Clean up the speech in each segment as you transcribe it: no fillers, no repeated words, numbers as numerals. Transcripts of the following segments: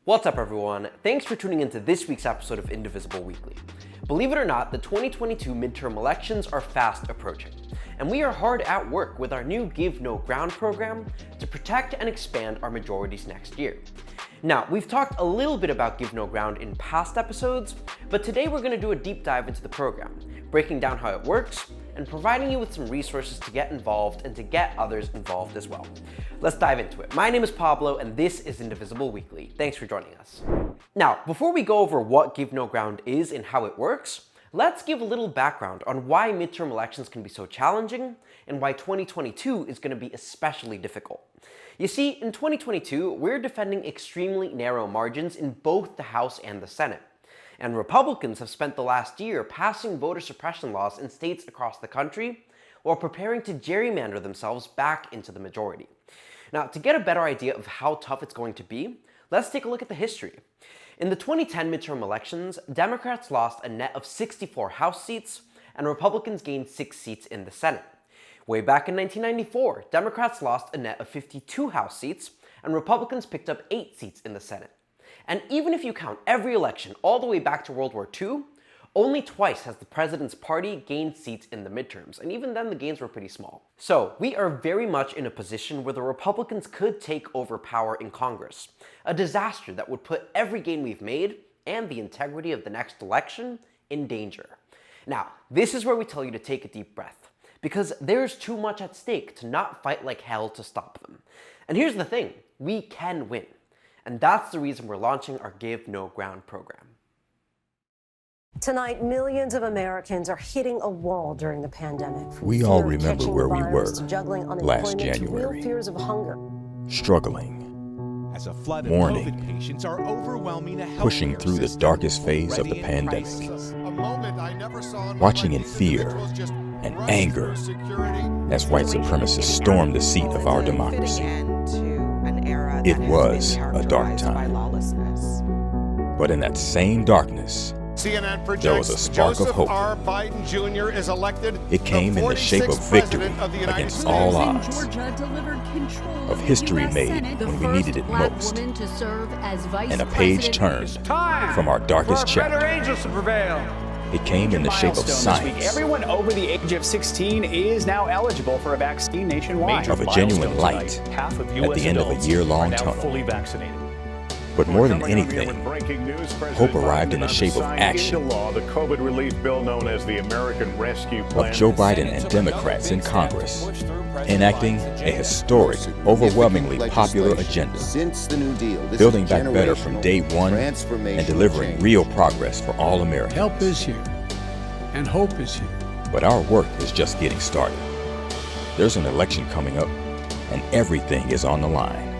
What's up, everyone? Thanks for tuning into this week's episode of Indivisible Weekly. Believe it or not, the 2022 midterm elections are fast approaching, and we are hard at work with our new Give No Ground program to protect and expand our majorities next year. Now, we've talked a little bit about Give No Ground in past episodes, but today we're going to do a deep dive into the program, breaking down how it works, and providing you with some resources to get involved and to get others involved as well. Let's dive into it. My name is Pablo, and this is Indivisible Weekly. Thanks for joining us. Now, before we go over what Give No Ground is and how it works, let's give a little background on why midterm elections can be so challenging and why 2022 is going to be especially difficult. You see, in 2022, we're defending extremely narrow margins in both the House and the Senate. And Republicans have spent the last year passing voter suppression laws in states across the country while preparing to gerrymander themselves back into the majority. Now, to get a better idea of how tough it's going to be, let's take a look at the history. In the 2010 midterm elections, Democrats lost a net of 64 House seats, and Republicans gained 6 seats in the Senate. Way back in 1994, Democrats lost a net of 52 House seats, and Republicans picked up 8 seats in the Senate. And even if you count every election all the way back to World War II, only twice has the president's party gained seats in the midterms, and even then the gains were pretty small. So we are very much in a position where the Republicans could take over power in Congress, a disaster that would put every gain we've made and the integrity of the next election in danger. Now, this is where we tell you to take a deep breath, because there's too much at stake to not fight like hell to stop them. And here's the thing, we can win. And that's the reason we're launching our Give No Ground program. Tonight, millions of Americans are hitting a wall during the pandemic. We all remember where we were last January. January. Real fears of hunger. Struggling, as a flood of mourning, COVID patients are overwhelming a pushing through the darkest phase of the pandemic, watching in fear and anger as white supremacists stormed the seat of our democracy. It was a dark time. But in that same darkess, there was a spark of hope. It came in the shape of victory against all odds, of history made when we needed it most, and a page turned from our darkest chapter. It came in the shape of science, everyone over the age of 16 is now eligible for a vaccine nationwide. of a genuine light at the end of a year-long tunnel. But more than anything, hope arrived in the shape of action, the COVID relief bill known as the American Rescue Plan. of Joe Biden and Democrats in Congress, enacting a historic, overwhelmingly popular agenda, building back better from day one and delivering real progress for all Americans. Help is here, and hope is here. But our work is just getting started. There's an election coming up, and everything is on the line.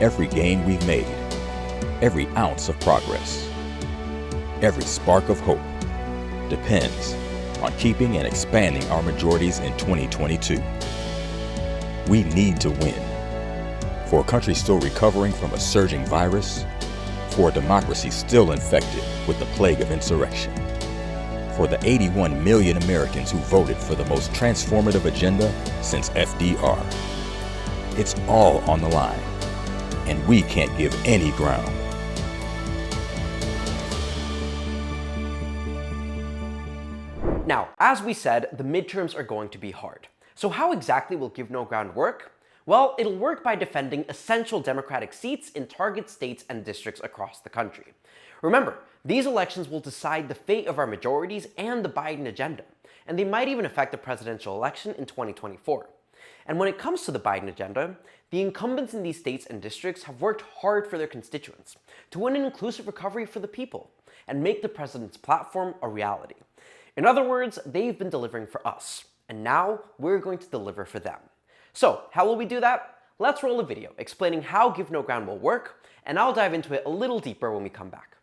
Every gain we've made, every ounce of progress, every spark of hope depends on keeping and expanding our majorities in 2022. We need to win. For a country still recovering from a surging virus, for a democracy still infected with the plague of insurrection, for the 81 million Americans who voted for the most transformative agenda since FDR. It's all on the line, and we can't give any ground. Now, as we said, the midterms are going to be hard. So how exactly will Give No Ground work? Well, it'll work by defending essential Democratic seats in target states and districts across the country. Remember, these elections will decide the fate of our majorities and the Biden agenda, and they might even affect the presidential election in 2024. And when it comes to the Biden agenda, the incumbents in these states and districts have worked hard for their constituents to win an inclusive recovery for the people and make the president's platform a reality. In other words, they've been delivering for us, and now we're going to deliver for them. So, how will we do that? Let's roll a video explaining how Give No Ground will work, and I'll dive into it a little deeper when we come back.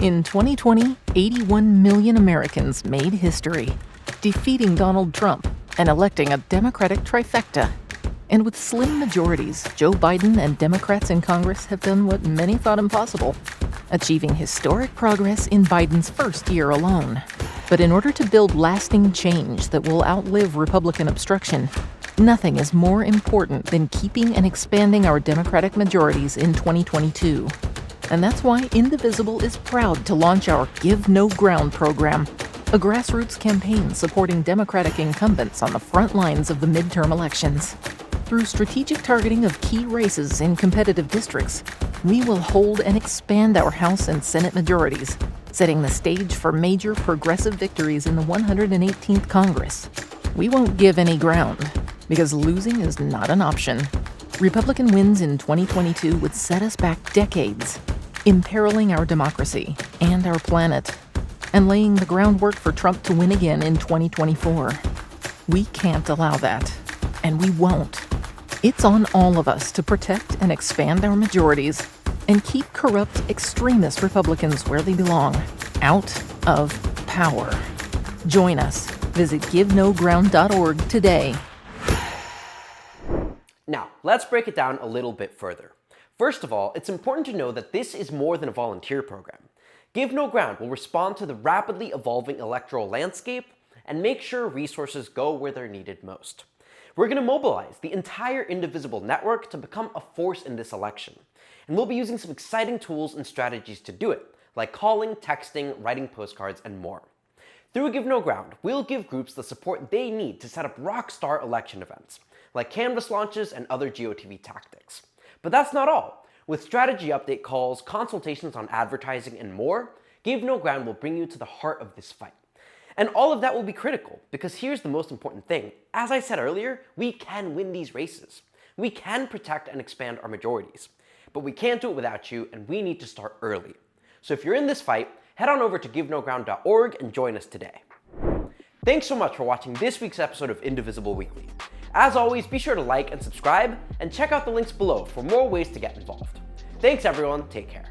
In 2020, 81 million Americans made history, defeating Donald Trump and electing a Democratic trifecta. And with slim majorities, Joe Biden and Democrats in Congress have done what many thought impossible, achieving historic progress in Biden's first year alone. But in order to build lasting change that will outlive Republican obstruction, Nothing is more important than keeping and expanding our Democratic majorities in 2022. And that's why Indivisible is proud to launch our Give No Ground program, a grassroots campaign supporting Democratic incumbents on the front lines of the midterm elections. Through strategic targeting of key races in competitive districts, we will hold and expand our House and Senate majorities, setting the stage for major progressive victories in the 118th Congress. We won't give any ground, because losing is not an option. Republican wins in 2022 would set us back decades, imperiling our democracy and our planet, and laying the groundwork for Trump to win again in 2024. We can't allow that, and we won't. It's on all of us to protect and expand our majorities and keep corrupt extremist Republicans where they belong, out of power. Join us. Visit givenoground.org today. Now, let's break it down a little bit further. First of all, it's important to know that this is more than a volunteer program. Give No Ground will respond to the rapidly evolving electoral landscape and make sure resources go where they're needed most. We're going to mobilize the entire Indivisible network to become a force in this election. And we'll be using some exciting tools and strategies to do it, like calling, texting, writing postcards, and more. Through Give No Ground, we'll give groups the support they need to set up rockstar election events, like canvas launches and other GOTV tactics. But that's not all. With strategy update calls, consultations on advertising, and more, Give No Ground will bring you to the heart of this fight. And all of that will be critical, because here's the most important thing. As I said earlier, we can win these races. We can protect and expand our majorities. But we can't do it without you, and we need to start early. So if you're in this fight, head on over to givenoground.org and join us today. Thanks so much for watching this week's episode of Indivisible Weekly. As always, be sure to like and subscribe, and check out the links below for more ways to get involved. Thanks everyone, take care.